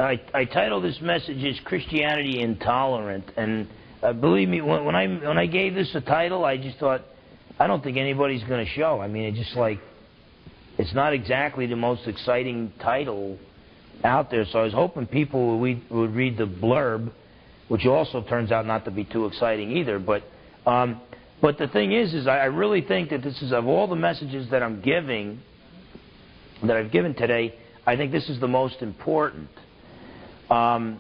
I titled this message is Christianity Intolerant, and believe me, when I gave this a title, I just thought, I don't think anybody's going to show. I mean, it's just like, it's not exactly the most exciting title out there, so I was hoping people would read the blurb, which also turns out not to be too exciting either. But the thing is I really think that this is, of all the messages that I'm giving, that I've given today, I think this is the most important. I mean,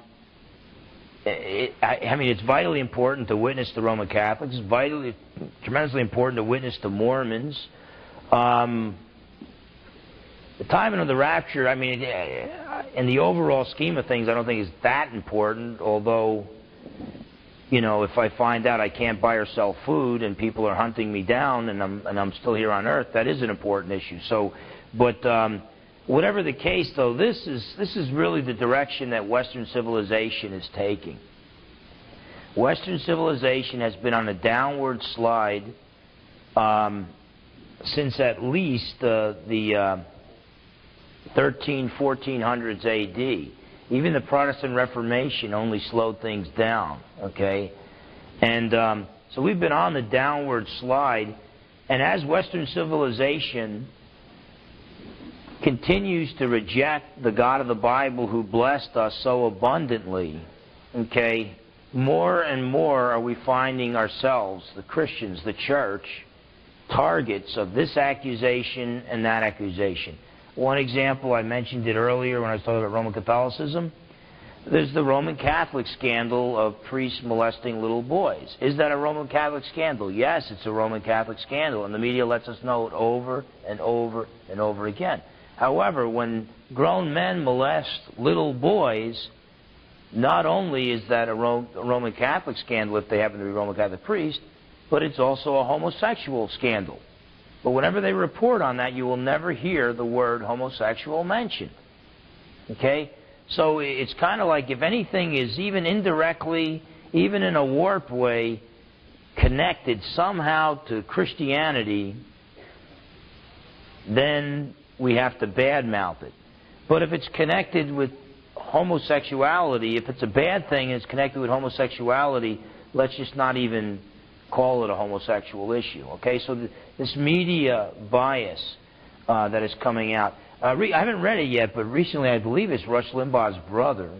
it's vitally important to witness to Roman Catholics. It's tremendously important to witness to Mormons. The timing of the rapture, I mean, in the overall scheme of things, I don't think is that important, although, you know, if I find out I can't buy or sell food and people are hunting me down and I'm still here on earth, that is an important issue. So, but whatever the case, though, this is really the direction that Western civilization is taking. Western civilization has been on a downward slide since at least the 1400s A.D. Even the Protestant Reformation only slowed things down, okay? And so we've been on the downward slide, and as Western civilization continues to reject the God of the Bible who blessed us so abundantly, okay, more and more are we finding ourselves, the Christians, the church, targets of this accusation and that accusation. One example, I mentioned it earlier when I was talking about Roman Catholicism. There's the Roman Catholic scandal of priests molesting little boys. Is that a Roman Catholic scandal? Yes, it's a Roman Catholic scandal, and the media lets us know it over and over and over again. However, when grown men molest little boys, not only is that a Roman Catholic scandal if they happen to be Roman Catholic priests, but it's also a homosexual scandal. But whenever they report on that, you will never hear the word homosexual mentioned. Okay? So it's kind of like if anything is even indirectly, even in a warped way, connected somehow to Christianity, then we have to badmouth it. But if it's connected with homosexuality, if it's a bad thing and it's connected with homosexuality, let's just not even call it a homosexual issue. Okay, so this media bias that is coming out. I haven't read it yet, but recently I believe it's Rush Limbaugh's brother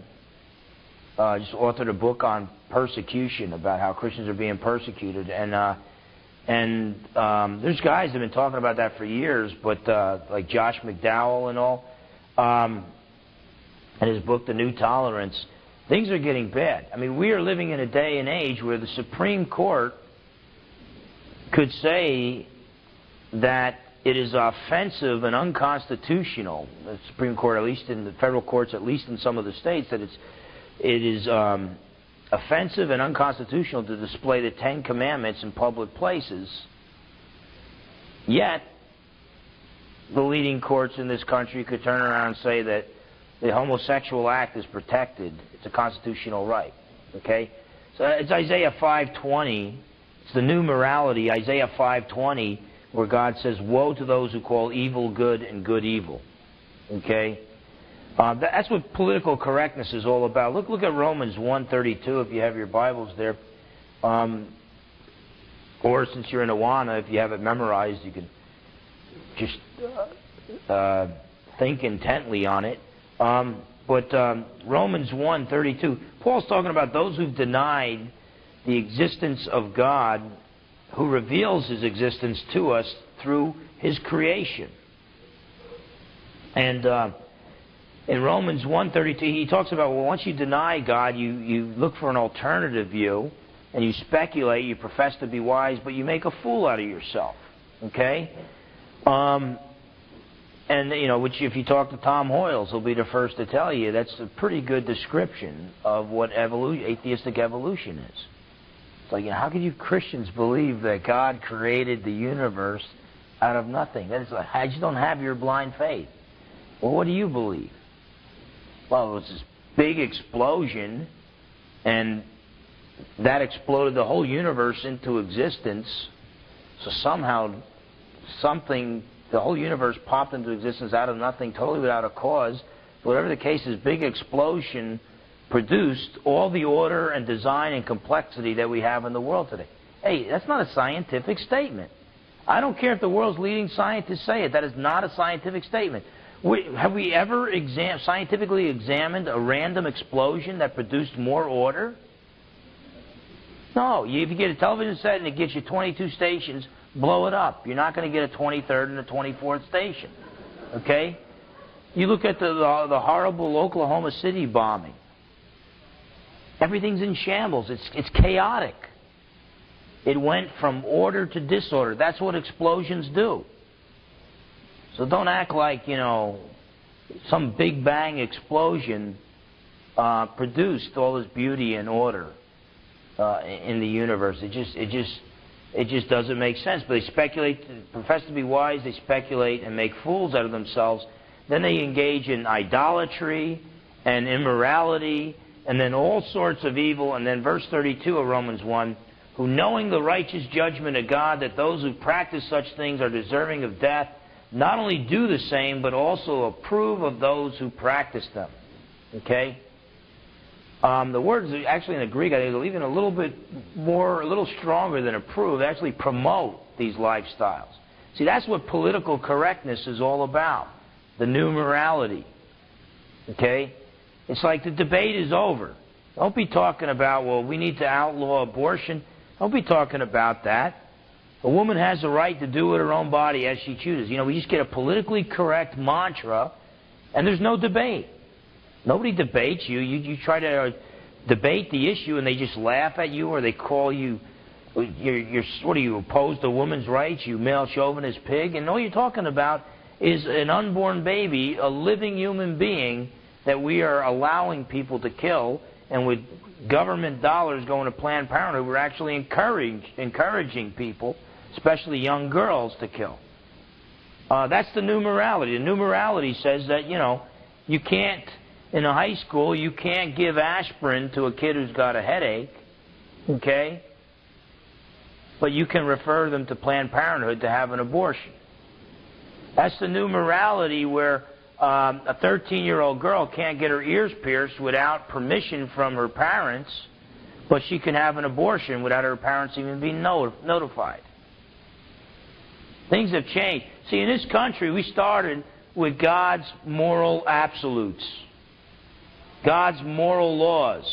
just authored a book on persecution, about how Christians are being persecuted, and there's guys that have been talking about that for years, but like Josh McDowell and all, and his book, The New Tolerance, things are getting bad. I mean, we are living in a day and age where the Supreme Court could say that it is offensive and unconstitutional, the Supreme Court, at least in the federal courts, at least in some of the states, that it is offensive and unconstitutional to display the Ten Commandments in public places. Yet, the leading courts in this country could turn around and say that the homosexual act is protected. It's a constitutional right. Okay? So it's Isaiah 5:20. It's the new morality, Isaiah 5:20, where God says, "Woe to those who call evil good and good evil." Okay? That's what political correctness is all about. Look at Romans 1:32 if you have your Bibles there. Or since you're in Awana, if you have it memorized, you can just think intently on it. But Romans 1:32, Paul's talking about those who've denied the existence of God, who reveals His existence to us through His creation. And in Romans 1:32, he talks about, well, once you deny God, you look for an alternative view, and you speculate, you profess to be wise, but you make a fool out of yourself. Okay? And, you know, which if you talk to Tom Hoyles, he'll be the first to tell you that's a pretty good description of what atheistic evolution is. It's like, you know, how can you Christians believe that God created the universe out of nothing? That's like, I just don't have your blind faith. Well, what do you believe? Well, it was this big explosion, and that exploded the whole universe into existence. So somehow, the whole universe popped into existence out of nothing, totally without a cause. whatever the case is, big explosion produced all the order and design and complexity that we have in the world today. Hey, that's not a scientific statement. I don't care if the world's leading scientists say it. That is not a scientific statement. Have we ever scientifically examined a random explosion that produced more order? No. If you get a television set and it gets you 22 stations, blow it up. You're not going to get a 23rd and a 24th station. Okay? You look at the horrible Oklahoma City bombing. Everything's in shambles. It's chaotic. It went from order to disorder. That's what explosions do. So don't act like, some Big Bang explosion produced all this beauty and order in the universe. It just doesn't make sense. But they speculate, profess to be wise, they speculate and make fools out of themselves. Then they engage in idolatry and immorality and then all sorts of evil. And then verse 32 of Romans 1, who knowing the righteous judgment of God, that those who practice such things are deserving of death, not only do the same, but also approve of those who practice them. Okay? The words actually in the Greek, I think, are even a little bit more, a little stronger than approve. They actually promote these lifestyles. See, that's what political correctness is all about. The new morality. Okay? It's like the debate is over. Don't be talking about, well, we need to outlaw abortion. Don't be talking about that. A woman has the right to do with her own body as she chooses. We just get a politically correct mantra, and there's no debate. Nobody debates you. You try to debate the issue, and they just laugh at you, or they call you, what are you, opposed to women's rights, you male chauvinist pig? And all you're talking about is an unborn baby, a living human being that we are allowing people to kill, and with government dollars going to Planned Parenthood, we're actually encouraging people, especially young girls, to kill. That's the new morality. The new morality says that, you can't, in a high school, you can't give aspirin to a kid who's got a headache, okay? But you can refer them to Planned Parenthood to have an abortion. That's the new morality where a 13-year-old girl can't get her ears pierced without permission from her parents, but she can have an abortion without her parents even being notified. Things have changed. See, in this country, we started with God's moral absolutes. God's moral laws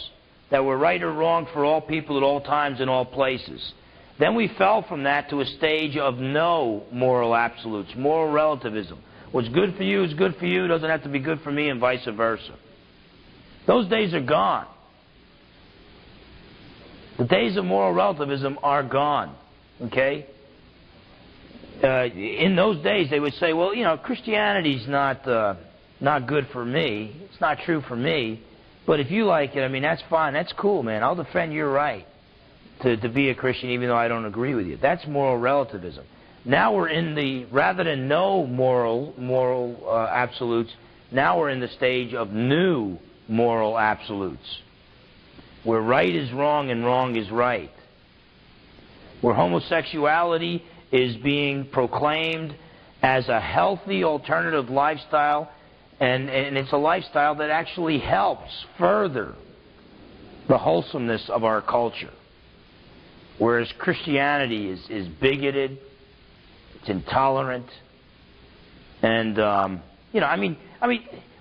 that were right or wrong for all people at all times and all places. Then we fell from that to a stage of no moral absolutes, moral relativism. What's good for you is good for you, doesn't have to be good for me, and vice versa. Those days are gone. The days of moral relativism are gone. Okay? In those days, they would say, well, Christianity's not good for me. It's not true for me. But if you like it, that's fine. That's cool, man. I'll defend your right to be a Christian even though I don't agree with you. That's moral relativism. Now we're in rather than no moral absolutes, now we're in the stage of new moral absolutes, where right is wrong and wrong is right, where homosexuality is being proclaimed as a healthy alternative lifestyle, and it's a lifestyle that actually helps further the wholesomeness of our culture. Whereas Christianity is bigoted, it's intolerant, and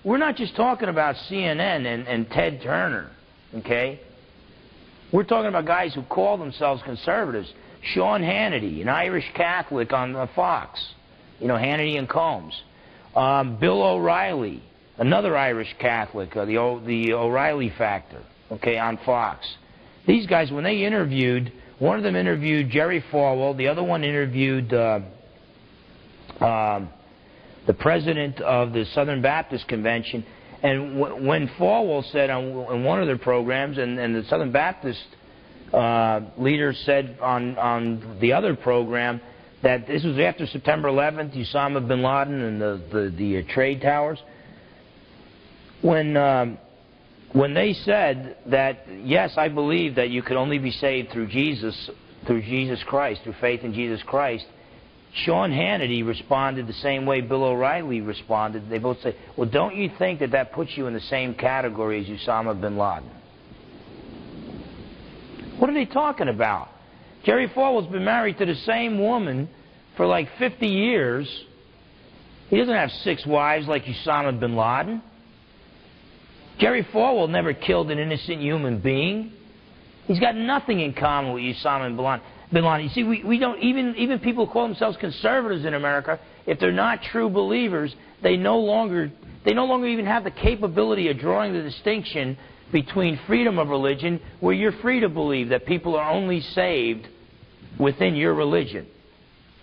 we're not just talking about CNN and Ted Turner, okay? We're talking about guys who call themselves conservatives. Sean Hannity, an Irish Catholic on Fox, Hannity and Combs. Bill O'Reilly, another Irish Catholic, the O'Reilly Factor, okay, on Fox. These guys, when they interviewed, one of them interviewed Jerry Falwell, the other one interviewed the president of the Southern Baptist Convention, and when Falwell said on one of their programs, and the Southern Baptist leader said on the other program that this was after September 11th, Osama bin Laden and the trade towers. When they said that, yes, I believe that you could only be saved through Jesus Christ, through faith in Jesus Christ, Sean Hannity responded the same way Bill O'Reilly responded. They both say, well, don't you think that that puts you in the same category as Osama bin Laden? What are they talking about? Jerry Falwell's been married to the same woman for like 50 years. He doesn't have 6 wives like Osama bin Laden. Jerry Falwell never killed an innocent human being. He's got nothing in common with Osama bin Laden. You see, we don't, even people who call themselves conservatives in America, if they're not true believers, they no longer even have the capability of drawing the distinction between freedom of religion, where you're free to believe that people are only saved within your religion,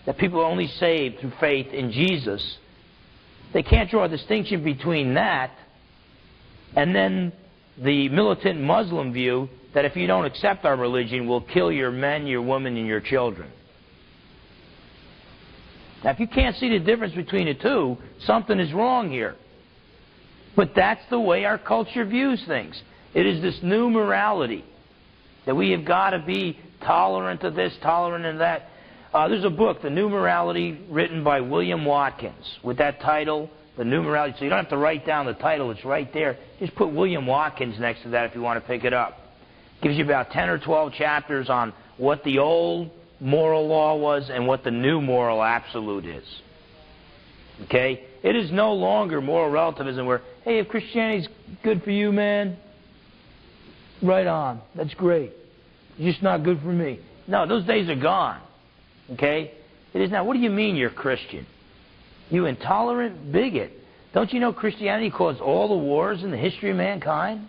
that people are only saved through faith in Jesus. They can't draw a distinction between that and then the militant Muslim view that if you don't accept our religion, we'll kill your men, your women, and your children. Now, if you can't see the difference between the two, something is wrong here. But that's the way our culture views things. It is this new morality that we have got to be tolerant of this, tolerant of that. There's a book, The New Morality, written by William Watkins, with that title, The New Morality. So you don't have to write down the title, it's right there. Just put William Watkins next to that if you want to pick it up. Gives you about 10 or 12 chapters on what the old moral law was and what the new moral absolute is. Okay? It is no longer moral relativism where, hey, if Christianity's good for you, man, right on. That's great. It's just not good for me. No, those days are gone. Okay? It is now. What do you mean you're Christian? You intolerant bigot. Don't you know Christianity caused all the wars in the history of mankind?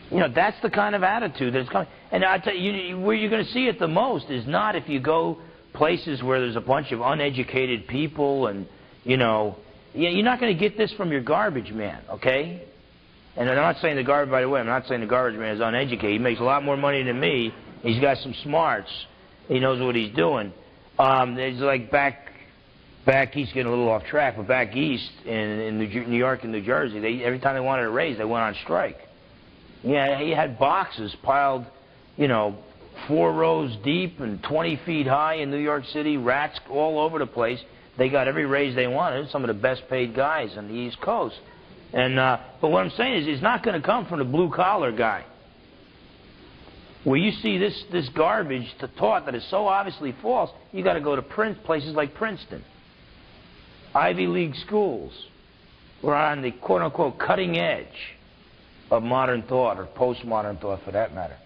You know, that's the kind of attitude that's coming. And I tell you, where you're going to see it the most is not if you go places where there's a bunch of uneducated people and, you know, you're not going to get this from your garbage man, okay? And I'm not saying the garbage, by the way, I'm not saying the garbage man is uneducated. He makes a lot more money than me. He's got some smarts. He knows what he's doing. It's like back east, getting a little off track, but back east in New York and New Jersey, every time they wanted a raise, they went on strike. Yeah, he had boxes piled, you know, 4 rows deep and 20 feet high in New York City, rats all over the place. They got every raise they wanted, some of the best paid guys on the East Coast. And but what I'm saying is, it's not going to come from the blue-collar guy. Where you see this garbage taught that is so obviously false, you got to go to places like Princeton, Ivy League schools. We're on the quote-unquote cutting edge of modern thought, or postmodern thought for that matter.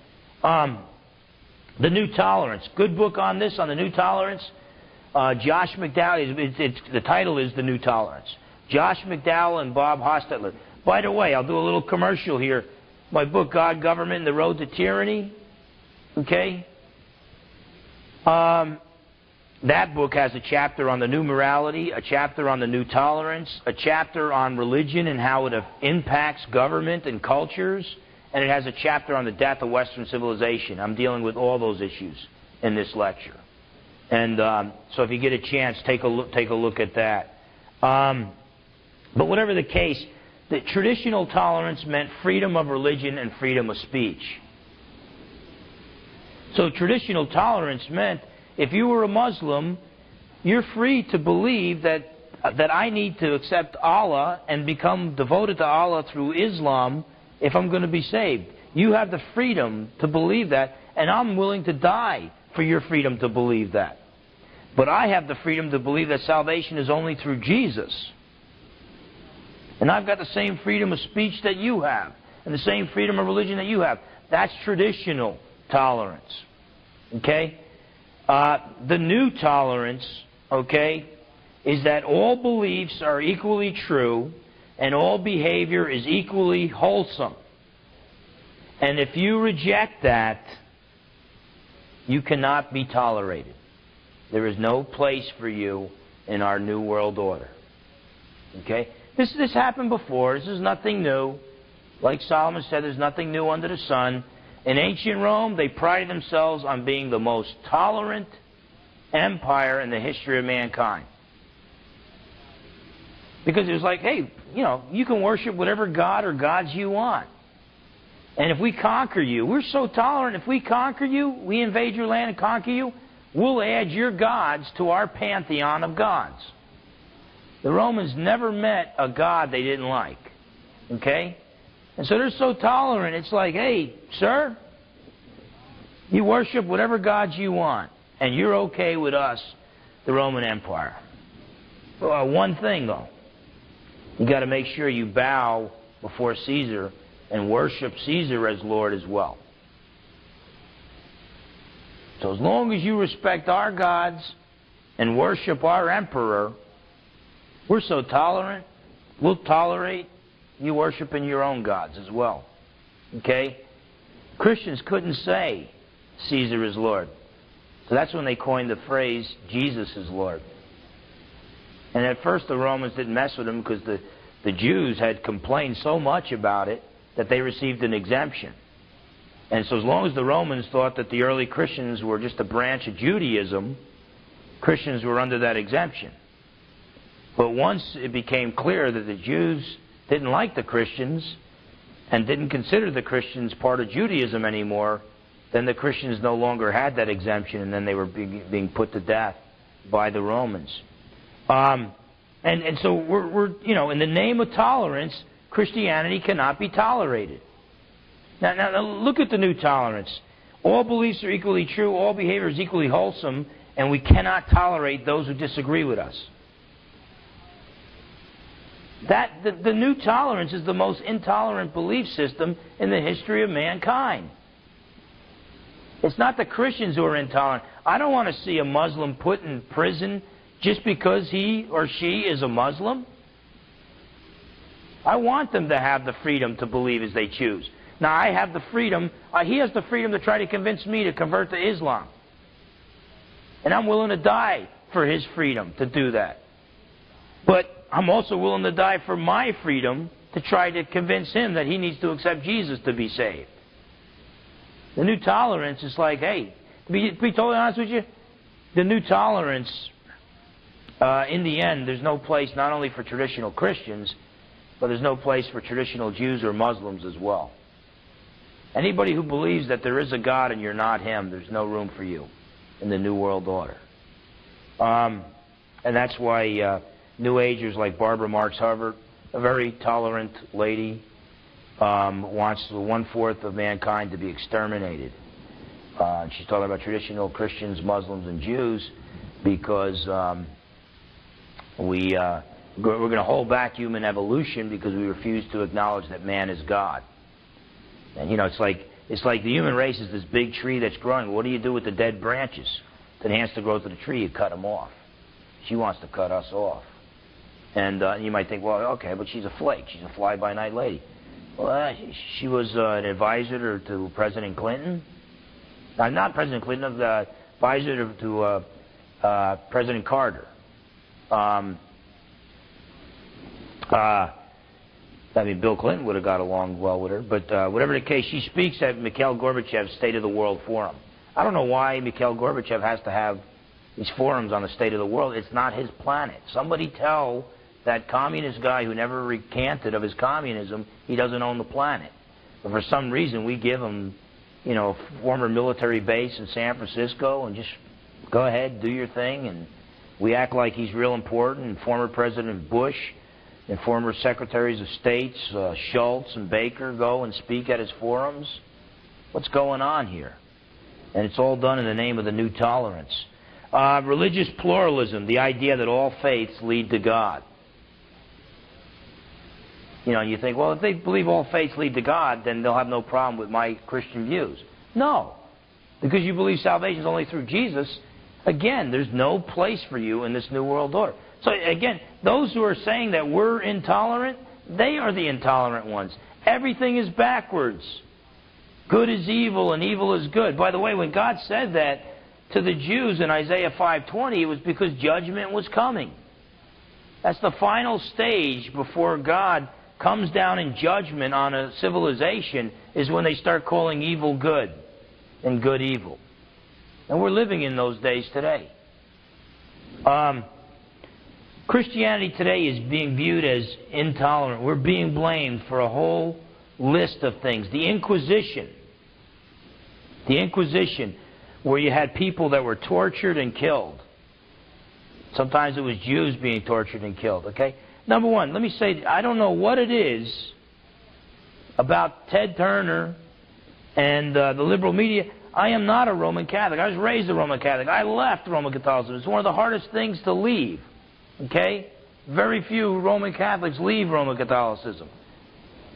The New Tolerance. Good book on this, on the New Tolerance. Josh McDowell, the title is The New Tolerance. Josh McDowell and Bob Hostetler. By the way, I'll do a little commercial here. My book, God, Government, and the Road to Tyranny. Okay? That book has a chapter on the new morality, a chapter on the new tolerance, a chapter on religion and how it impacts government and cultures, and it has a chapter on the death of Western civilization. I'm dealing with all those issues in this lecture. And so if you get a chance, take a look at that. But whatever the case, the traditional tolerance meant freedom of religion and freedom of speech. So traditional tolerance meant if you were a Muslim, you're free to believe that I need to accept Allah and become devoted to Allah through Islam if I'm going to be saved. You have the freedom to believe that, and I'm willing to die for your freedom to believe that. But I have the freedom to believe that salvation is only through Jesus. And I've got the same freedom of speech that you have, and the same freedom of religion that you have. That's traditional tolerance. Okay? The new tolerance, okay, is that all beliefs are equally true and all behavior is equally wholesome. And if you reject that, you cannot be tolerated. There is no place for you in our New World Order. Okay? This happened before. This is nothing new. Like Solomon said, there's nothing new under the sun. In ancient Rome, they prided themselves on being the most tolerant empire in the history of mankind. Because it was like, hey, you know, you can worship whatever god or gods you want. And if we conquer you, we're so tolerant, if we conquer you, we invade your land and conquer you, we'll add your gods to our pantheon of gods. The Romans never met a god they didn't like. Okay? And so they're so tolerant, it's like, hey, sir, you worship whatever gods you want, and you're okay with us, the Roman Empire. One thing, though. You got to make sure you bow before Caesar and worship Caesar as Lord as well. So as long as you respect our gods and worship our emperor, we're so tolerant, we'll tolerate you worshiping your own gods as well. Okay? Christians couldn't say Caesar is Lord. So that's when they coined the phrase, Jesus is Lord. And at first the Romans didn't mess with him because the Jews had complained so much about it that they received an exemption. And so as long as the Romans thought that the early Christians were just a branch of Judaism, Christians were under that exemption. But once it became clear that the Jews didn't like the Christians and didn't consider the Christians part of Judaism anymore, then the Christians no longer had that exemption, and then they were being put to death by the Romans. And so we're in the name of tolerance, Christianity cannot be tolerated. Now look at the new tolerance. All beliefs are equally true, all behavior is equally wholesome, and we cannot tolerate those who disagree with us. The new tolerance is the most intolerant belief system in the history of mankind. It's not the Christians who are intolerant. I don't want to see a Muslim put in prison just because he or she is a Muslim. I want them to have the freedom to believe as they choose. Now, I have the freedom. He has the freedom to try to convince me to convert to Islam. And I'm willing to die for his freedom to do that. But I'm also willing to die for my freedom to try to convince him that he needs to accept Jesus to be saved. The new tolerance is like, hey, to be totally honest with you, the new tolerance, in the end, there's no place not only for traditional Christians, but there's no place for traditional Jews or Muslims as well. Anybody who believes that there is a God and you're not him, there's no room for you in the New World Order. And that's why New Agers like Barbara Marx Hubbard, a very tolerant lady, wants 1/4 of mankind to be exterminated. She's talking about traditional Christians, Muslims, and Jews because we're going to hold back human evolution because we refuse to acknowledge that man is God. And it's like the human race is this big tree that's growing. What do you do with the dead branches to enhance the growth of the tree? You cut them off. She wants to cut us off. And you might think, well, okay, but she's a flake. She's a fly-by-night lady. Well, she was an advisor to President Clinton. Not President Clinton, the advisor to President Carter. Bill Clinton would have got along well with her. But whatever the case, she speaks at Mikhail Gorbachev's State of the World Forum. I don't know why Mikhail Gorbachev has to have these forums on the state of the world. It's not his planet. Somebody tell that communist guy who never recanted of his communism he doesn't own the planet. But for some reason we give him, a former military base in San Francisco and just go ahead, do your thing, and we act like he's real important. And former President Bush and former Secretaries of States, Schultz and Baker, go and speak at his forums. What's going on here? And it's all done in the name of the new tolerance. Religious pluralism, the idea that all faiths lead to God. You think, well, if they believe all faiths lead to God, then they'll have no problem with my Christian views. No. Because you believe salvation is only through Jesus, again, there's no place for you in this New World Order. So, again, those who are saying that we're intolerant, they are the intolerant ones. Everything is backwards. Good is evil and evil is good. By the way, when God said that to the Jews in Isaiah 5:20, it was because judgment was coming. That's the final stage before God comes down in judgment on a civilization, is when they start calling evil good and good evil. And we're living in those days today. Christianity today is being viewed as intolerant. We're being blamed for a whole list of things. The Inquisition. where you had people that were tortured and killed. Sometimes it was Jews being tortured and killed, okay? Number one, let me say, I don't know what it is about Ted Turner and the liberal media. I am not a Roman Catholic. I was raised a Roman Catholic. I left Roman Catholicism. It's one of the hardest things to leave, okay? Very few Roman Catholics leave Roman Catholicism.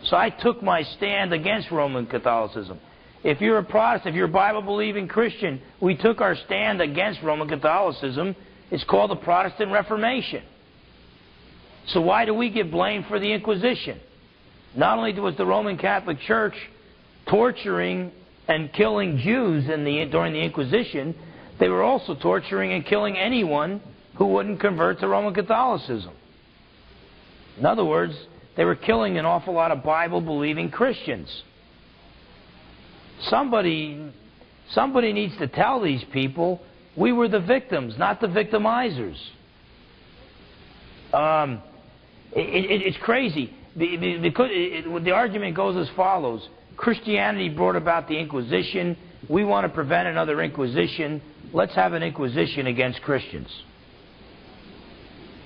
So I took my stand against Roman Catholicism. If you're a Protestant, if you're a Bible-believing Christian, we took our stand against Roman Catholicism. It's called the Protestant Reformation. So why do we get blamed for the Inquisition? Not only was the Roman Catholic Church torturing and killing Jews during the Inquisition, they were also torturing and killing anyone who wouldn't convert to Roman Catholicism. In other words, they were killing an awful lot of Bible-believing Christians. Somebody needs to tell these people we were the victims, not the victimizers. It's crazy. Because the argument goes as follows. Christianity brought about the Inquisition. We want to prevent another Inquisition. Let's have an Inquisition against Christians.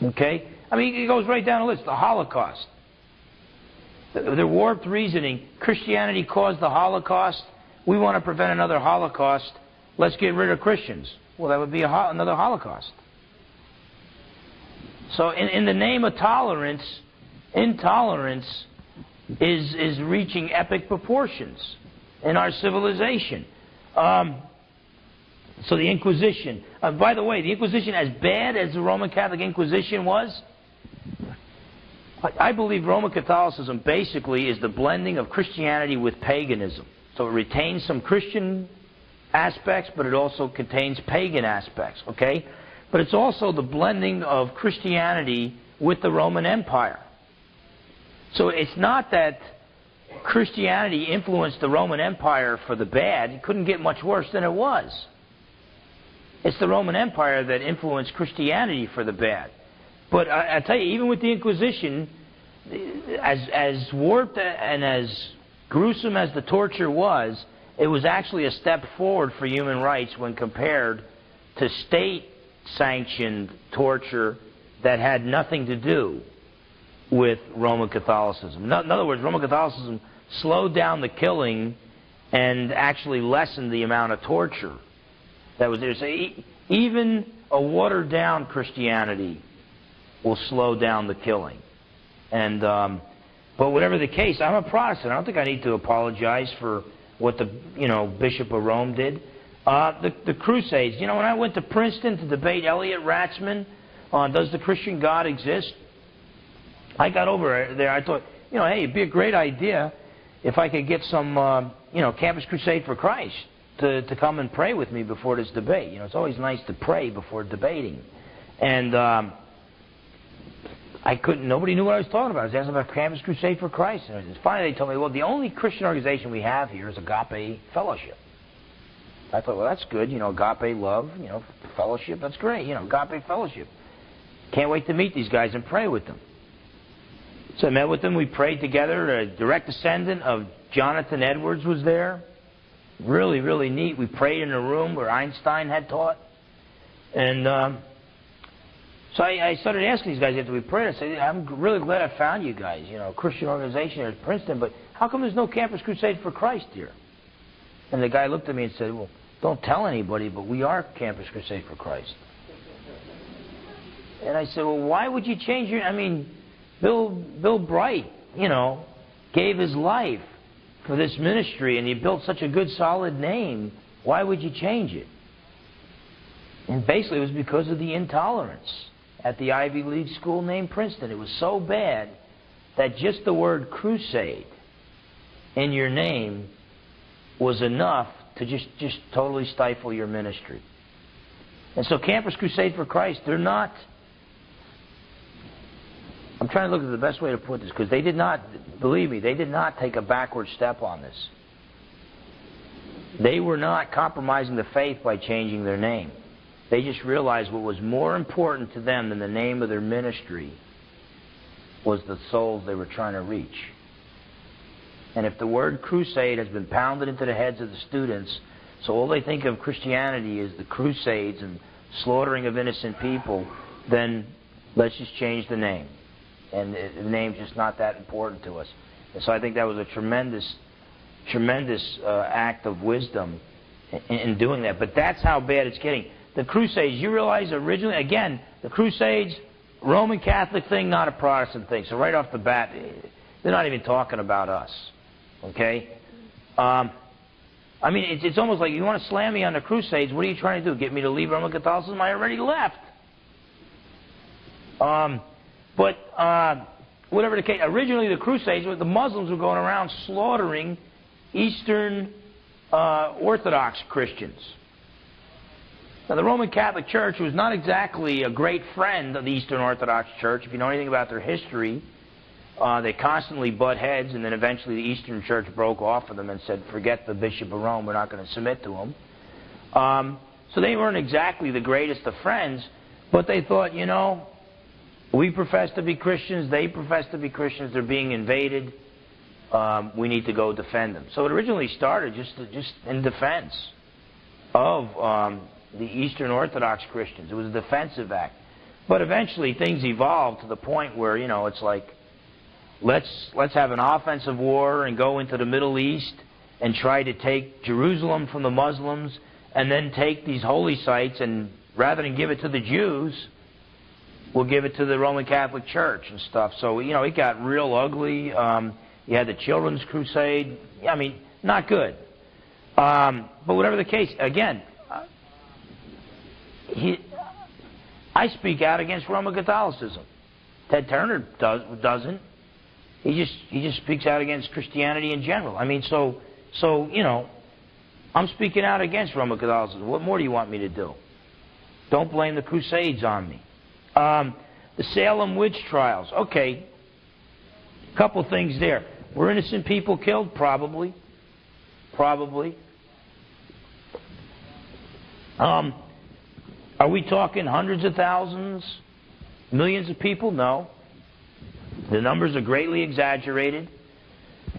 Okay? I mean, it goes right down the list. The Holocaust. Their warped reasoning. Christianity caused the Holocaust. We want to prevent another Holocaust. Let's get rid of Christians. Well, that would be another Holocaust. So in the name of tolerance, intolerance is reaching epic proportions in our civilization. So the Inquisition. By the way, the Inquisition, as bad as the Roman Catholic Inquisition was, I believe Roman Catholicism basically is the blending of Christianity with paganism. So it retains some Christian aspects, but it also contains pagan aspects, okay? But it's also the blending of Christianity with the Roman Empire. So it's not that Christianity influenced the Roman Empire for the bad. It couldn't get much worse than it was. It's the Roman Empire that influenced Christianity for the bad. But I tell you, even with the Inquisition, as warped and as gruesome as the torture was, it was actually a step forward for human rights when compared to state-sanctioned torture that had nothing to do with Roman Catholicism. In other words, Roman Catholicism slowed down the killing and actually lessened the amount of torture that was there. So even a watered-down Christianity will slow down the killing. And but whatever the case, I'm a Protestant. I don't think I need to apologize for what the Bishop of Rome did. The Crusades. When I went to Princeton to debate Elliot Ratzman on does the Christian God exist, I got over there. I thought, hey, it'd be a great idea if I could get some, Campus Crusade for Christ to come and pray with me before this debate. It's always nice to pray before debating. And I couldn't. Nobody knew what I was talking about. I was asking about Campus Crusade for Christ. And finally they told me, well, the only Christian organization we have here is Agape Fellowship. I thought, well, that's good. Agape love, fellowship, that's great. Agape Fellowship. Can't wait to meet these guys and pray with them. So I met with them. We prayed together. A direct descendant of Jonathan Edwards was there. Really, really neat. We prayed in a room where Einstein had taught. And so I started asking these guys after we prayed. I said, I'm really glad I found you guys. A Christian organization here at Princeton, but how come there's no Campus Crusade for Christ here? And the guy looked at me and said, well, don't tell anybody, but we are Campus Crusade for Christ. And I said, well, why would you change your... Bill Bright, gave his life for this ministry, and he built such a good, solid name. Why would you change it? And basically it was because of the intolerance at the Ivy League school named Princeton. It was so bad that just the word crusade in your name was enough to just totally stifle your ministry. And so Campus Crusade for Christ, they're not... I'm trying to look at the best way to put this, because they did not, believe me, they did not take a backward step on this. They were not compromising the faith by changing their name. They just realized what was more important to them than the name of their ministry was the souls they were trying to reach. And if the word crusade has been pounded into the heads of the students So all they think of Christianity is the Crusades and slaughtering of innocent people. Then let's just change the name. And the name's just not that important to us. And so I think that was a tremendous act of wisdom in doing that. But that's how bad it's getting. The Crusades, you realize originally, again, the Crusades, Roman Catholic thing, not a Protestant thing. So right off the bat, they're not even talking about us. Okay? I mean, it's almost like you want to slam me on the Crusades. What are you trying to do? Get me to leave Roman Catholicism? I already left. But whatever the case, originally the Crusades, the Muslims were going around slaughtering Eastern Orthodox Christians. Now, the Roman Catholic Church was not exactly a great friend of the Eastern Orthodox Church. If you know anything about their history, they constantly butt heads, and then eventually the Eastern Church broke off of them and said, forget the Bishop of Rome, we're not going to submit to him. So they weren't exactly the greatest of friends, but they thought, you know, we profess to be Christians, they profess to be Christians, they're being invaded, we need to go defend them. So it originally started just in defense of the Eastern Orthodox Christians. It was a defensive act. But eventually things evolved to the point where, you know, it's like, let's have an offensive war and go into the Middle East and try to take Jerusalem from the Muslims and then take these holy sites and rather than give it to the Jews, we'll give it to the Roman Catholic Church and stuff. So, you know, it got real ugly. You had the Children's Crusade. I mean, not good. But whatever the case, again, I speak out against Roman Catholicism. Ted Turner doesn't. He just speaks out against Christianity in general. I mean, so you know, I'm speaking out against Roman Catholicism. What more do you want me to do? Don't blame the Crusades on me. The Salem witch trials. Okay, a couple things there. Were innocent people killed? Probably. Probably. Are we talking hundreds of thousands? Millions of people? No. The numbers are greatly exaggerated.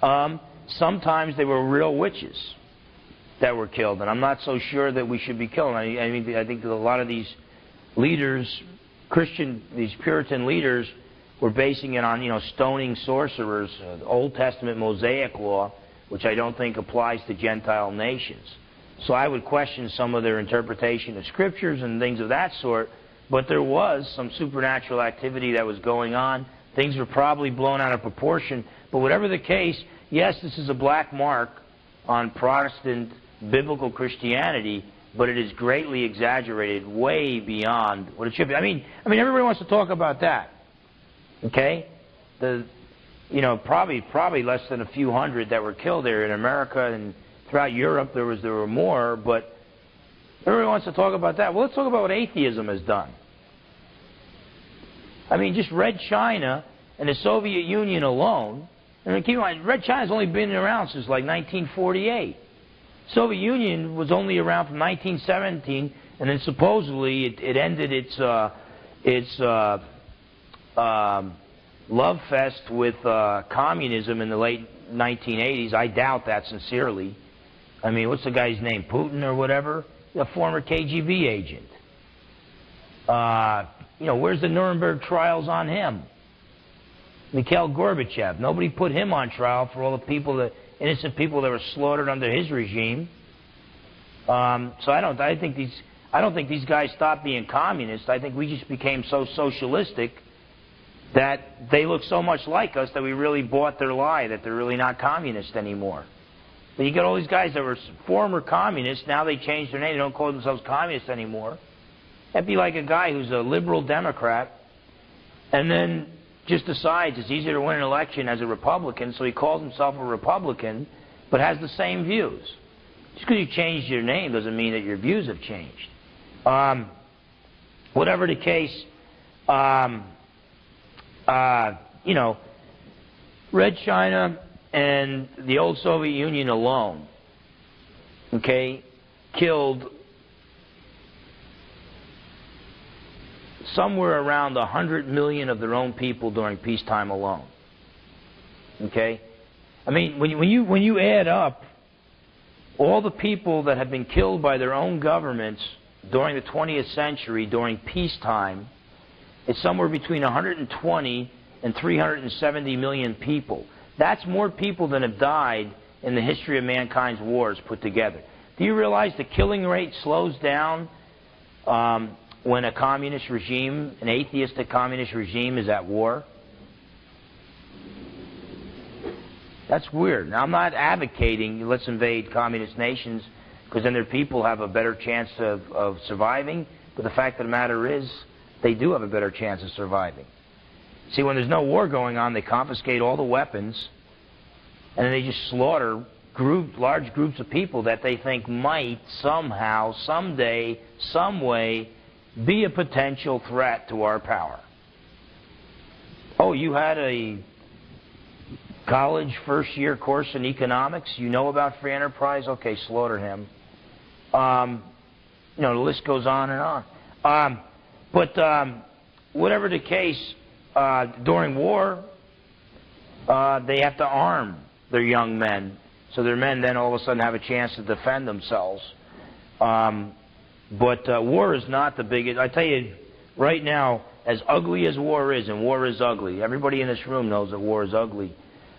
Sometimes they were real witches that were killed, and I'm not so sure that we should be killing. I mean, I think that a lot of these leaders, these Puritan leaders, were basing it on, you know, stoning sorcerers, Old Testament Mosaic law, which I don't think applies to Gentile nations. So I would question some of their interpretation of scriptures and things of that sort, but there was some supernatural activity that was going on. Things were probably blown out of proportion, but whatever the case, yes, this is a black mark on Protestant biblical Christianity, but it is greatly exaggerated, way beyond what it should be. I mean, everybody wants to talk about that. Okay, you know, probably less than a few hundred that were killed there in America and throughout Europe. There were more, but everybody wants to talk about that. Well, let's talk about what atheism has done. I mean, just Red China and the Soviet Union alone. I mean, keep in mind, Red China's only been around since like 1948. Soviet Union was only around from 1917, and then supposedly it ended its love fest with communism in the late 1980s. I doubt that sincerely. I mean, what's the guy's name? Putin or whatever? A former KGB agent. You know, where's the Nuremberg trials on him? Mikhail Gorbachev. Nobody put him on trial for all the people, the innocent people that were slaughtered under his regime. So I don't think these guys stopped being communists. I think we just became so socialistic that they look so much like us that we really bought their lie that they're really not communist anymore. But you get all these guys that were former communists, now they changed their name, they don't call themselves communists anymore. That'd be like a guy who's a liberal Democrat and then just decides it's easier to win an election as a Republican, so he calls himself a Republican but has the same views. Just because you changed your name doesn't mean that your views have changed. Whatever the case, you know, Red China and the old Soviet Union alone, okay, killed somewhere around 100 million of their own people during peacetime alone. Okay, I mean, when you add up all the people that have been killed by their own governments during the 20th century, during peacetime, is somewhere between 120 and 370 million people. That's more people than have died in the history of mankind's wars put together. Do you realize the killing rate slows down when a communist regime, an atheistic communist regime, is at war? That's weird. Now, I'm not advocating let's invade communist nations because then their people have a better chance of surviving, but the fact of the matter is they do have a better chance of surviving. See, when there's no war going on, they confiscate all the weapons and then they just slaughter large groups of people that they think might somehow, someday, some way be a potential threat to our power. Oh, you had a college first-year course in economics? You know about free enterprise? Okay, slaughter him. You know, the list goes on and on. But whatever the case, during war, they have to arm their young men. So their men then all of a sudden have a chance to defend themselves. But war is not the biggest. I tell you, right now, as ugly as war is, and war is ugly, everybody in this room knows that war is ugly.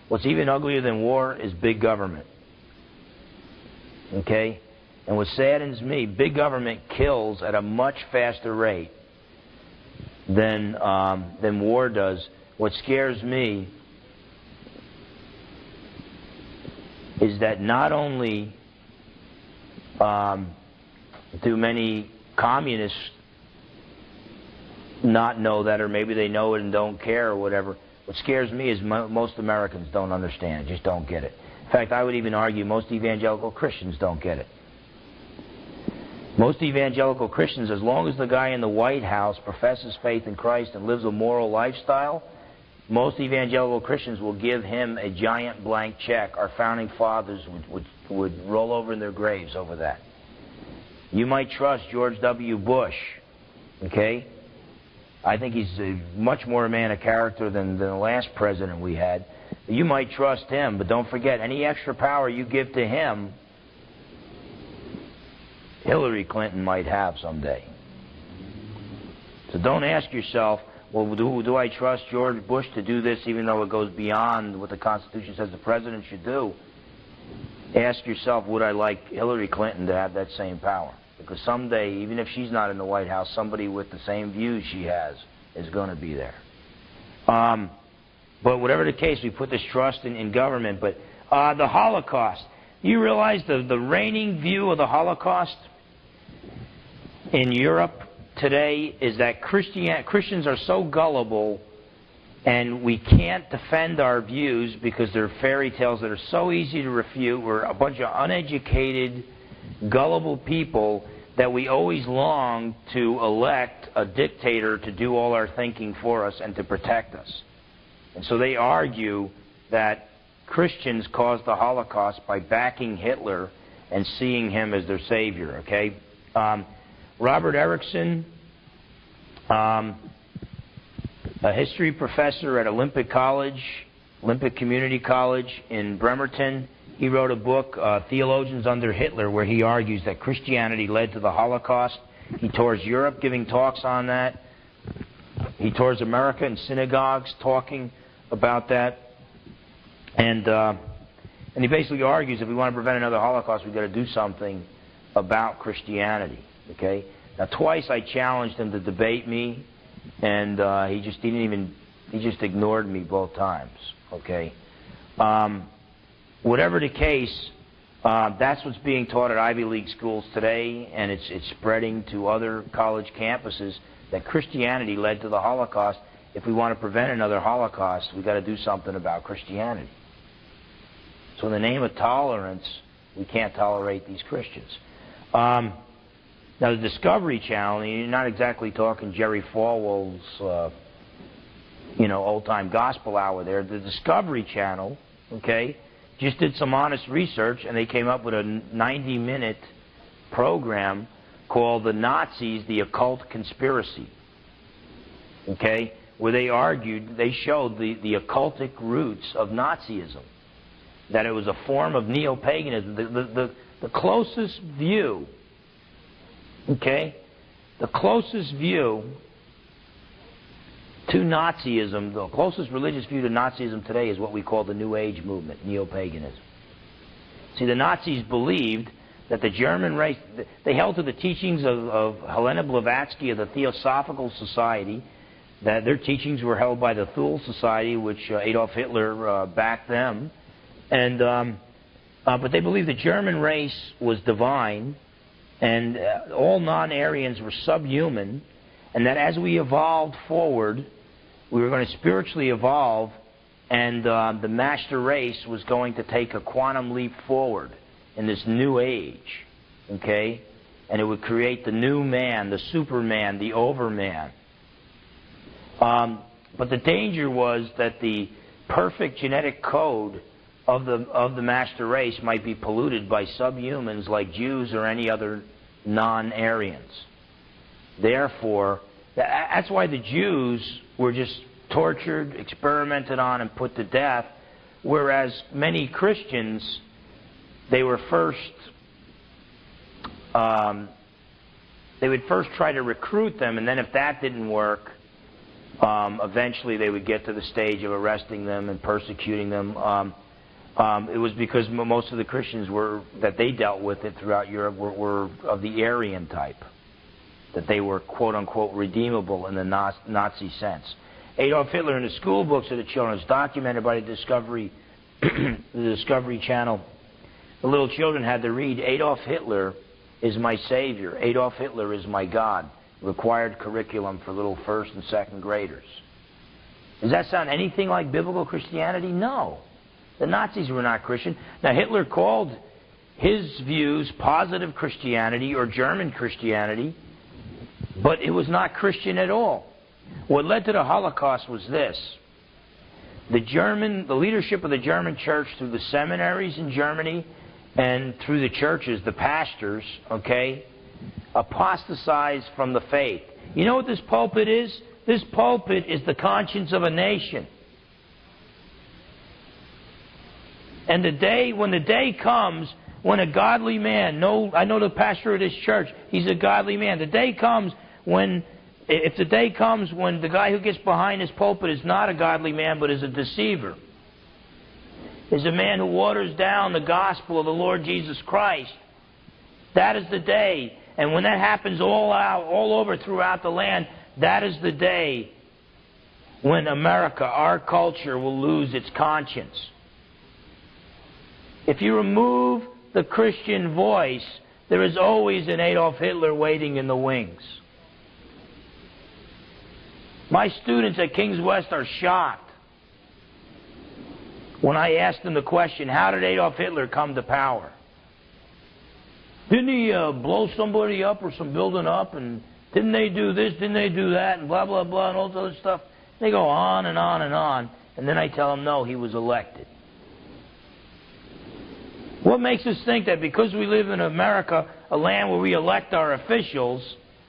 What's even uglier than war is big government. Okay? And what saddens me, big government kills at a much faster rate than war does. What scares me is that not only do many communists not know that, or maybe they know it and don't care or whatever. What scares me is most Americans don't understand, just don't get it. In fact, I would even argue most evangelical Christians don't get it. Most evangelical Christians, as long as the guy in the White House professes faith in Christ and lives a moral lifestyle, most evangelical Christians will give him a giant blank check. Our founding fathers would roll over in their graves over that. You might trust George W. Bush, okay? I think he's much more a man of character than the last president we had. You might trust him, but don't forget, any extra power you give to him, Hillary Clinton might have someday. So don't ask yourself, well, do I trust George Bush to do this even though it goes beyond what the Constitution says the president should do? Ask yourself, would I like Hillary Clinton to have that same power? Because someday, even if she's not in the White House, somebody with the same views she has is going to be there. But whatever the case, we put this trust in government. But the Holocaust, you realize the reigning view of the Holocaust in Europe today is that Christians are so gullible and we can't defend our views because they're fairy tales that are so easy to refute. We're a bunch of uneducated, gullible people that we always long to elect a dictator to do all our thinking for us and to protect us. And so they argue that Christians caused the Holocaust by backing Hitler and seeing him as their savior, okay? Robert Erickson, a history professor at Olympic Community College in Bremerton, he wrote a book, Theologians Under Hitler, where he argues that Christianity led to the Holocaust. He tours Europe giving talks on that. He tours America in synagogues talking about that. And he basically argues if we want to prevent another Holocaust, we've got to do something about Christianity. Okay? Now, twice I challenged him to debate me, and he just ignored me both times. Okay? Whatever the case, that's what's being taught at Ivy League schools today, and it's spreading to other college campuses, that Christianity led to the Holocaust. If we want to prevent another Holocaust, we've got to do something about Christianity. So in the name of tolerance, we can't tolerate these Christians. Now, the Discovery Channel, you're not exactly talking Jerry Falwell's, old-time gospel hour there. The Discovery Channel, okay, just did some honest research, and they came up with a 90-minute program called The Nazis, the Occult Conspiracy, okay, where they showed the occultic roots of Nazism. that it was a form of neo-paganism. The closest view, okay, the closest view to Nazism, the closest religious view to Nazism today is what we call the New Age movement, neo-paganism. See, the Nazis believed that the German race, they held to the teachings of Helena Blavatsky of the Theosophical Society, that their teachings were held by the Thule Society, which Adolf Hitler backed them. And but they believed the German race was divine, and all non-Aryans were subhuman, and that as we evolved forward, we were going to spiritually evolve, and the master race was going to take a quantum leap forward in this new age, okay? And it would create the new man, the superman, the overman. But the danger was that the perfect genetic code of the master race might be polluted by subhumans like Jews or any other non-Aryans. Therefore, that's why the Jews were just tortured, experimented on, and put to death, whereas many Christians, they would first try to recruit them, and then if that didn't work, eventually they would get to the stage of arresting them and persecuting them. It was because most of the Christians that they dealt with it throughout Europe were of the Aryan type, that they were quote-unquote redeemable in the Nazi sense. Adolf Hitler in the school books of the children, it's documented by the Discovery Channel. The little children had to read, Adolf Hitler is my savior, Adolf Hitler is my God. Required curriculum for little first and second graders. Does that sound anything like biblical Christianity? No. The Nazis were not Christian. Now, Hitler called his views positive Christianity or German Christianity, but it was not Christian at all. What led to the Holocaust was this. The leadership of the German church through the seminaries in Germany and through the churches, the pastors, okay, apostatized from the faith. You know what this pulpit is? This pulpit is the conscience of a nation. And when the day comes when a godly man, I know the pastor of this church, he's a godly man. If the day comes when the guy who gets behind his pulpit is not a godly man but is a deceiver, is a man who waters down the gospel of the Lord Jesus Christ, that is the day. And when that happens all over throughout the land, that is the day when America, our culture, will lose its conscience. If you remove the Christian voice, there is always an Adolf Hitler waiting in the wings. My students at King's West are shocked when I ask them the question, how did Adolf Hitler come to power? Didn't he blow somebody up or some building up, and didn't they do this, didn't they do that, and blah, blah, blah, and all this other stuff? They go on and on and on, and then I tell them, no, he was elected. What makes us think that because we live in America, a land where we elect our officials,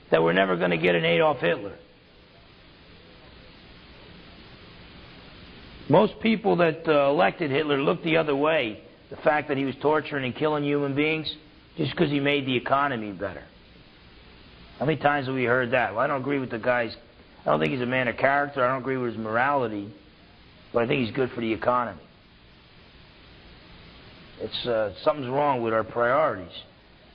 that we're never going to get an Adolf Hitler? Most people that elected Hitler looked the other way. The fact that he was torturing and killing human beings just because he made the economy better. How many times have we heard that? Well, I don't agree with the guy's... I don't think he's a man of character. I don't agree with his morality. But I think he's good for the economy. Something's wrong with our priorities.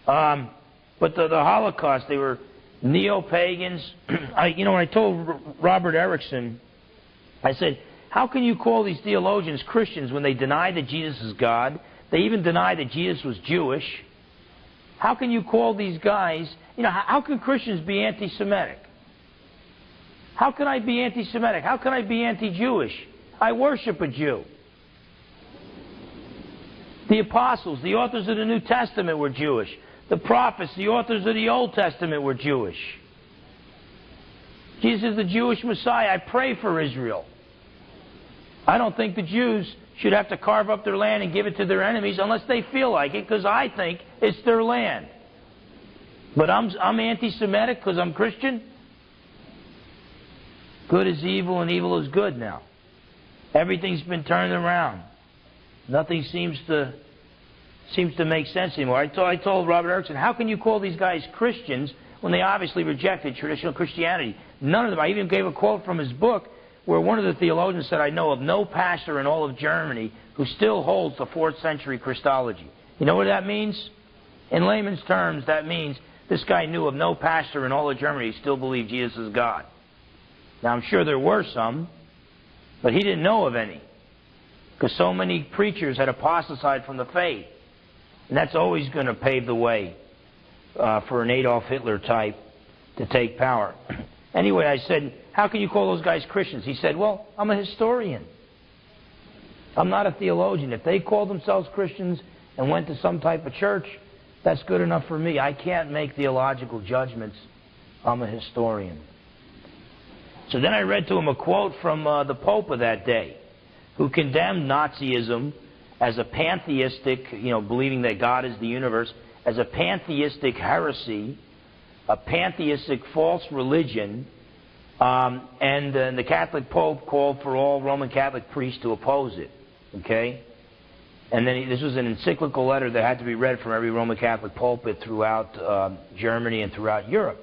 But the Holocaust, they were neo-pagans. When I told Robert Erickson, I said, how can you call these theologians Christians when they deny that Jesus is God? They even deny that Jesus was Jewish. How can you call these guys... how can Christians be anti-Semitic? How can I be anti-Semitic? How can I be anti-Jewish? I worship a Jew. The apostles, the authors of the New Testament were Jewish. The prophets, the authors of the Old Testament were Jewish. Jesus is the Jewish Messiah. I pray for Israel. I don't think the Jews should have to carve up their land and give it to their enemies unless they feel like it, because I think it's their land. But I'm anti-Semitic because I'm Christian? Good is evil and evil is good now. Everything's been turned around. Nothing seems to make sense anymore. I told Robert Erickson, how can you call these guys Christians when they obviously rejected traditional Christianity? None of them. I even gave a quote from his book where one of the theologians said, I know of no pastor in all of Germany who still holds the 4th century Christology. You know what that means? In layman's terms, that means this guy knew of no pastor in all of Germany who still believed Jesus is God. Now, I'm sure there were some, but he didn't know of any, because so many preachers had apostatized from the faith. And that's always going to pave the way for an Adolf Hitler type to take power. Anyway, I said, how can you call those guys Christians? He said, well, I'm a historian. I'm not a theologian. If they called themselves Christians and went to some type of church, that's good enough for me. I can't make theological judgments. I'm a historian. So then I read to him a quote from the Pope of that day, who condemned Nazism as a pantheistic, believing that God is the universe, as a pantheistic heresy, a pantheistic false religion, and the Catholic Pope called for all Roman Catholic priests to oppose it. Okay? And then this was an encyclical letter that had to be read from every Roman Catholic pulpit throughout Germany and throughout Europe.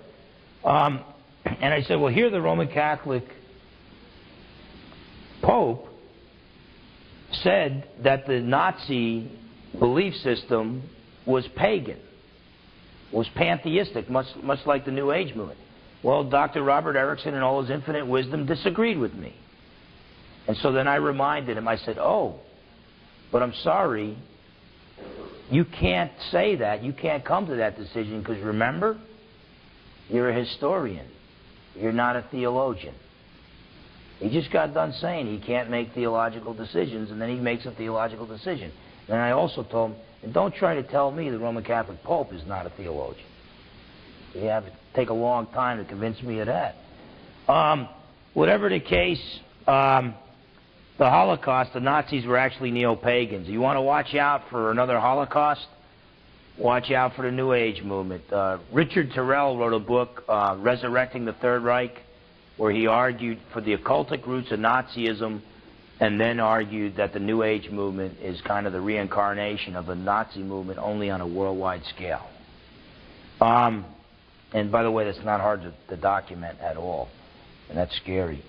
And I said, well, here the Roman Catholic Pope said that the Nazi belief system was pagan, was pantheistic, much like the New Age movement. Well, Dr. Robert Erickson, in all his infinite wisdom, disagreed with me. And so then I reminded him, I said, oh, but I'm sorry, you can't say that. You can't come to that decision because, remember, you're a historian. You're not a theologian. He just got done saying he can't make theological decisions, and then he makes a theological decision. And I also told him, and don't try to tell me the Roman Catholic Pope is not a theologian. You have to take a long time to convince me of that. Whatever the case, the Holocaust, the Nazis were actually neo-pagans. You want to watch out for another Holocaust? Watch out for the New Age movement. Richard Terrell wrote a book, Resurrecting the Third Reich, where he argued for the occultic roots of Nazism and then argued that the New Age movement is kind of the reincarnation of the Nazi movement, only on a worldwide scale. And by the way, that's not hard to document at all, and that's scary.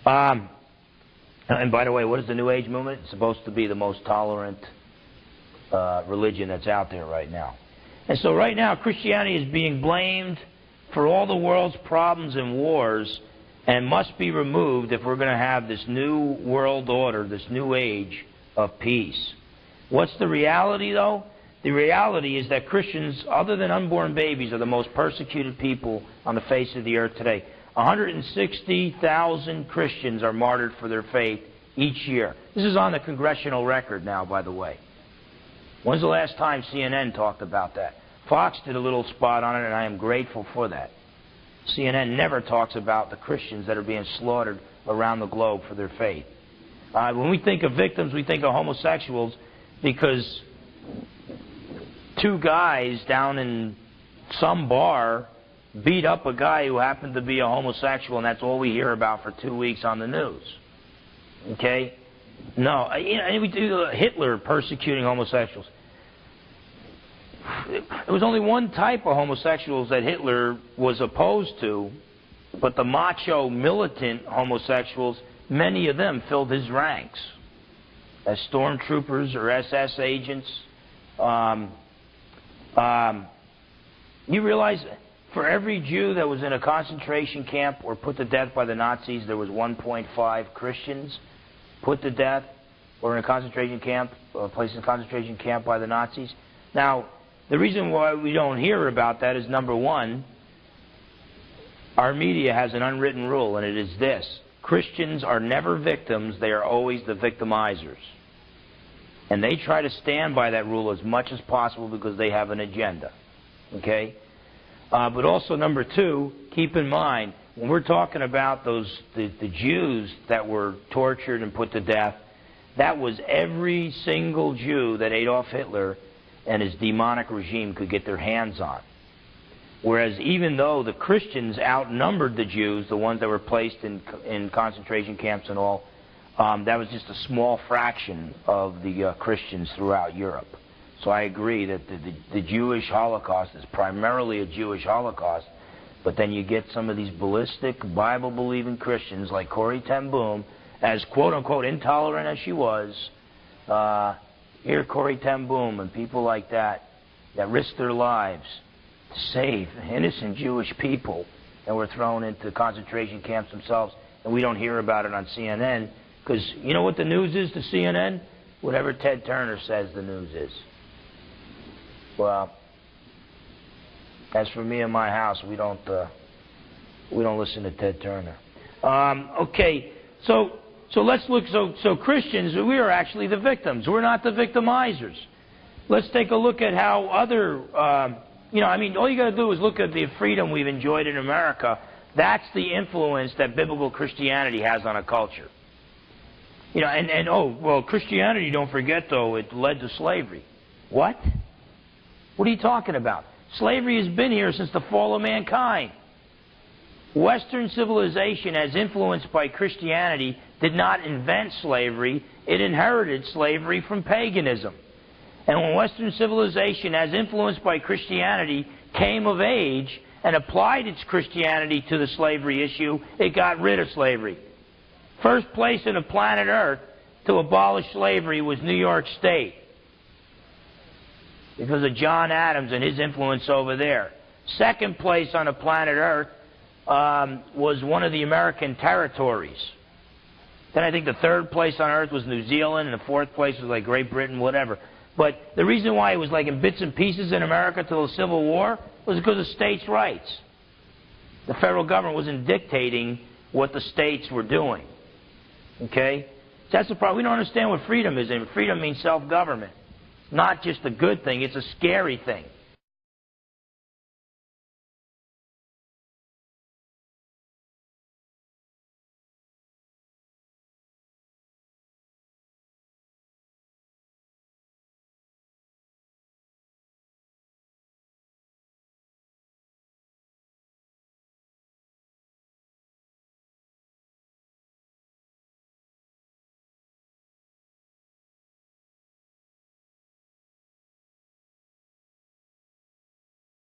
And by the way, what is the New Age movement? It's supposed to be the most tolerant religion that's out there right now. And so right now, Christianity is being blamed for all the world's problems and wars, and must be removed if we're going to have this new world order, this new age of peace. What's the reality, though? The reality is that Christians, other than unborn babies, are the most persecuted people on the face of the earth today. 160,000 Christians are martyred for their faith each year. This is on the congressional record now, by the way. When's the last time CNN talked about that? Fox did a little spot on it, and I am grateful for that. CNN never talks about the Christians that are being slaughtered around the globe for their faith. When we think of victims, we think of homosexuals because two guys down in some bar beat up a guy who happened to be a homosexual, and that's all we hear about for 2 weeks on the news. Okay? No, we do Hitler persecuting homosexuals. There was only one type of homosexuals that Hitler was opposed to, but the macho, militant homosexuals, many of them filled his ranks as stormtroopers or SS agents. You realize for every Jew that was in a concentration camp or put to death by the Nazis, there was 1.5 Christians put to death or in a concentration camp, placed in a concentration camp by the Nazis. Now, the reason why we don't hear about that is, number one, our media has an unwritten rule, and it is this: Christians are never victims, they are always the victimizers. And they try to stand by that rule as much as possible because they have an agenda. Okay? But also, number two, keep in mind, when we're talking about the Jews that were tortured and put to death, that was every single Jew that Adolf Hitler and his demonic regime could get their hands on. Whereas even though the Christians outnumbered the Jews, the ones that were placed in concentration camps and all, That was just a small fraction of the Christians throughout Europe. So I agree that the Jewish Holocaust is primarily a Jewish Holocaust, but then you get some of these ballistic, Bible-believing Christians like Corrie ten Boom, as quote-unquote intolerant as she was, here Corrie ten Boom and people like that risked their lives to save innocent Jewish people and were thrown into concentration camps themselves, and we don't hear about it on CNN, because you know what the news is to CNN? Whatever Ted Turner says the news is. Well, as for me and my house, we don't listen to Ted Turner. Okay, so let's look. So Christians, we are actually the victims. We're not the victimizers. Let's take a look at how other, all you got to do is look at the freedom we've enjoyed in America. That's the influence that biblical Christianity has on a culture. Christianity, don't forget though, it led to slavery. What? What are you talking about? Slavery has been here since the fall of mankind. Western civilization, as influenced by Christianity, did not invent slavery. It inherited slavery from paganism. And when Western civilization, as influenced by Christianity, came of age and applied its Christianity to the slavery issue, it got rid of slavery. First place on the planet Earth to abolish slavery was New York State, because of John Adams and his influence over there. Second place on the planet Earth was one of the American territories. Then I think the third place on Earth was New Zealand, and the fourth place was like Great Britain, whatever. But the reason why it was like in bits and pieces in America till the Civil War was because of states' rights. The federal government wasn't dictating what the states were doing. Okay? That's the problem. We don't understand what freedom is. And freedom means self-government. Not just a good thing, it's a scary thing.